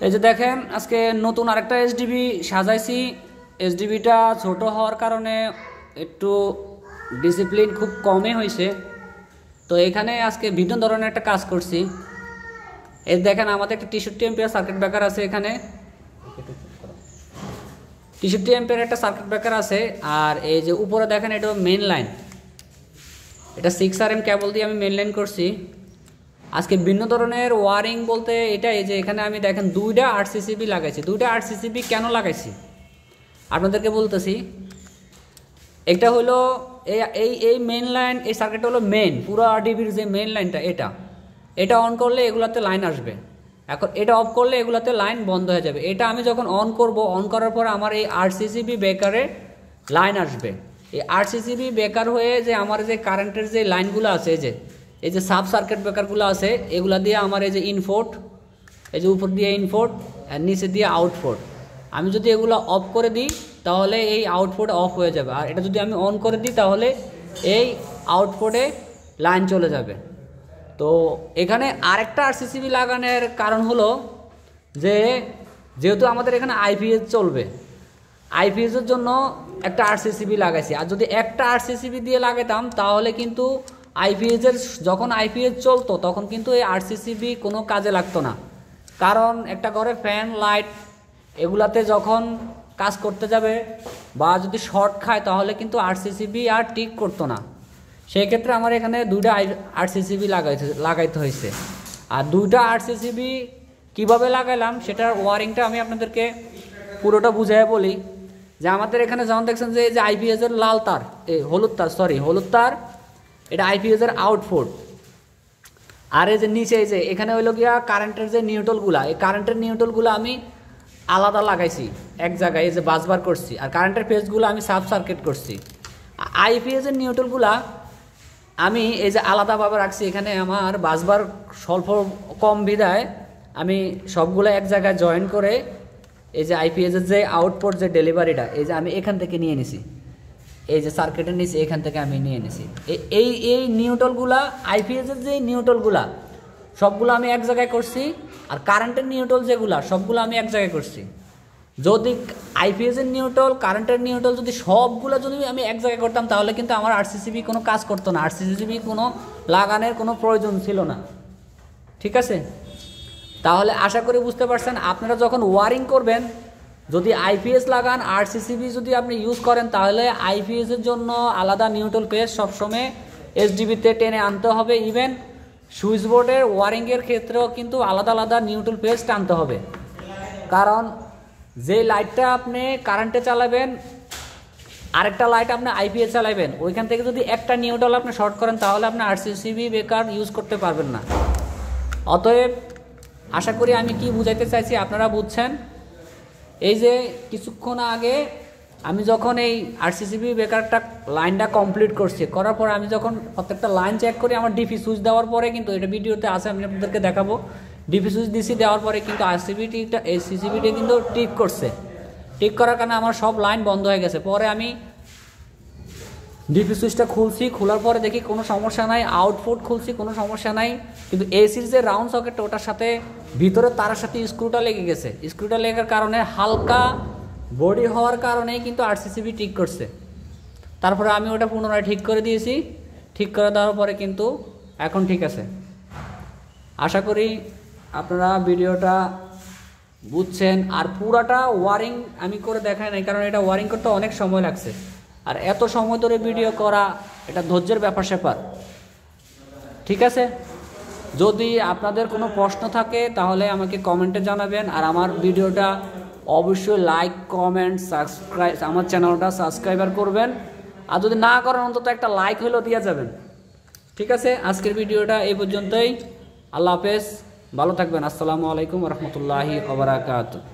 এই যে দেখেন আজকে নতুন আরেকটা এসডিবি সাজাইছি। এসডিবিটা ছোট হওয়ার কারণে একটু ডিসিপ্লিন খুব কমই হয়েছে। তো এখানে আজকে ভিন্ন ধরনের একটা কাজ করছি। এই দেখেন আমাদের একটা 63 এম্পিয়ার সার্কিট ব্রেকার আছে। এখানে 63 এম্পিয়ার একটা সার্কিট ব্রেকার আছে। আর এই যে উপরে দেখেন এটা মেইন লাইন, এটা 6RM কেবল দিয়ে আমি মেইন লাইন করছি। আজকে ভিন্ন ধরনের ওয়ারিং বলতে এটা এই যে এখানে আমি দেখেন দুইটা আরসিসিবি লাগাইছি। দুইটা আরসিসিবি কেন লাগাইছি আপনাদেরকে বলতেছি। একটা হলো এই মেইন লাইন, এই সার্কিটটা হলো মেইন, পুরো আরডিবির যে মেইন লাইনটা এটা অন করলে এগুলাতে লাইন আসবে। এখন এটা অফ করলে এগুলাতে লাইন বন্ধ হয়ে যাবে। এটা আমি যখন অন করব, অন করার পর আমার এই আরসিসিবি ব্রেকারে লাইন আসবে। এই আরসিসিবি ব্রেকার হয়ে যে আমার যে কারেন্টের যে লাইনগুলো আছে, এই যে সাব সার্কিট ব্রেকারগুলো আছে, এগুলা দিয়ে আমার এই যে ইনপোর্ট, এই যে উপর দিয়ে ইনপোর্ট আর নিচে দিয়ে আউটপোর্ট, আমি যদি এগুলো অফ করে দিই তাহলে এই আউটপুট অফ হয়ে যাবে। আর এটা যদি আমি অন করে দিই তাহলে এই আউটপুটে লাইন চলে যাবে। তো এখানে আরেকটা আরসিসিবি লাগানোর কারণ হলো যেহেতু আমাদের এখানে আইপিএস চলবে, আইপিএসের জন্য একটা আরসিসিবি লাগাইছি। আর যদি একটা আরসিসিবি দিয়ে লাগাতাম তাহলে কিন্তু যখন আইপিএস চলতো তখন কিন্তু এই আরসিসিবি কোনো কাজে লাগতো না। কারণ একটা ঘরে ফ্যান লাইট এগুলাতে যখন কাজ করতে যাবে বা যদি শর্ট খায় তাহলে কিন্তু আরসিসিবি আর ঠিক করতো না। সেই ক্ষেত্রে আমার এখানে দুইটা আরসিসিবি লাগাইতে হয়েছে। আর দুইটা আরসিসিবি কিভাবে লাগাইলাম সেটার ওয়ারিংটা আমি আপনাদেরকে পুরোটা বুঝাই বলি। যে আমাদের এখানে যেমন দেখছেন যে এই যে আইপিএসের লাল তার, হলুদ তার, এটা আইপিএসের আউটপুট। আর এই যে নিচে এই যে এখানে হইল গিয়া কারেন্টের যে নিউট্রালগুলা, এই কারেন্টের নিউট্রালগুলো আমি আলাদা লাগাইছি এক জায়গায়, এই যে বাসবার করছি। আর কারেন্টের পেজগুলো আমি সাব সার্কিট করছি। আইপিএসের নিউট্রালগুলা আমি এই যে আলাদাভাবে রাখছি। এখানে আমার বাসবার স্বল্প কম বিধায় আমি সবগুলো এক জায়গায় জয়েন করে এই যে আইপিএসের যে আউটপুট যে ডেলিভারিটা এই যে আমি এখান থেকে নিয়ে নিছি, এই যে সার্কিটের নিচে এখান থেকে আমি নিয়ে নিছি। এই নিউট্রালগুলা আইপিএসের যে নিউট্রালগুলা সবগুলো আমি এক জায়গায় করছি। আর কারেন্টের নিউট্রাল যেগুলা সবগুলো আমি এক জায়গায় করছি। যদি আইপিএসের নিউট্রাল কারেন্টের নিউট্রাল সবগুলো যদি আমি এক জায়গায় করতাম তাহলে কিন্তু আমার আরসিসিবি কোনো কাজ করতো না, আরসিসিবি কোনো লাগানোর কোনো প্রয়োজন ছিল না। ঠিক আছে, তাহলে আশা করি বুঝতে পারছেন। আপনারা যখন ওয়ারিং করবেন, যদি আইপিএস লাগান, আরসিসিবি যদি আপনি ইউজ করেন তাহলে আইপিএসের জন্য আলাদা নিউট্রাল পেজ সবসময় এসডিবিতে টেনে আনতে হবে। ইভেন সুইচ বোর্ডের ওয়ারিংয়ের ক্ষেত্রেও কিন্তু আলাদা আলাদা নিউট্রাল পেজ টানতে হবে। কারণ যে লাইটটা আপনি কারেন্টে চালাবেন, আরেকটা লাইট আপনি আইপিএস চালাবেন, ওইখান থেকে যদি একটা নিউট্রাল আপনি শর্ট করেন তাহলে আপনি আরসিসিবি ব্রেকার ইউজ করতে পারবেন না। অতএব আশা করি আমি কি বুঝাইতে চাইছি আপনারা বুঝছেন। এই যে কিছুক্ষণ আগে আমি যখন এই আরসিসিবি ব্রেকারটা লাইনটা কমপ্লিট করছি, করার পর আমি যখন প্রত্যেকটা লাইন চেক করি, আমার ডিপি সুইচ দেওয়ার পরে কিন্তু এটা ভিডিওতে আছে, আমি আপনাদেরকে দেখাবো। ডিপি সুইচ দিছি, দেওয়ার পরে কিন্তু সিসিবিটি কিন্তু টিক করছে। টিক করার কারণে আমার সব লাইন বন্ধ হয়ে গেছে। পরে আমি ডিপি সুইচটা খুলছি, খোলার পরে দেখি কোনো সমস্যা নাই, আউটপুট খুলছি কোনো সমস্যা নাই, কিন্তু এসির যে রাউন্ড সকেট ওটার সাথে ভিতরে তার সাথে স্ক্রুটা লেগে গেছে। স্ক্রুটা লেগার কারণে হালকা বডি হওয়ার কারণেই কিন্তু আরসিসিবি ঠিক করছে। তারপরে আমি ওটা পুনরায় ঠিক করে দিয়েছি। ঠিক করে দেওয়ার পরে কিন্তু এখন ঠিক আছে। আশা করি আপনারা ভিডিওটা বুঝছেন। আর পুরাটা ওয়ারিং আমি করে দেখাই নাই, কারণ এটা ওয়ারিং করতে অনেক সময় লাগছে। আর এত সময় ধরে ভিডিও করা এটা ধৈর্যের ব্যাপার স্যাপার। ঠিক আছে, যদি আপনাদের কোনো প্রশ্ন থাকে তাহলে আমাকে কমেন্টে জানাবেন। আর আমার ভিডিওটা অবশ্যই লাইক কমেন্ট সাবস্ক্রাইব, আমার চ্যানেলটা সাবস্ক্রাইবার করবেন। আর যদি না করেন অন্তত একটা লাইক হলেও দিয়ে যাবেন। ঠিক আছে, আজকের ভিডিওটা এই পর্যন্তই। আল্লাহ হাফেজ, ভালো থাকবেন। আসসালামু আলাইকুম রহমতুল্লাহি ওয়া বারাকাতুহু।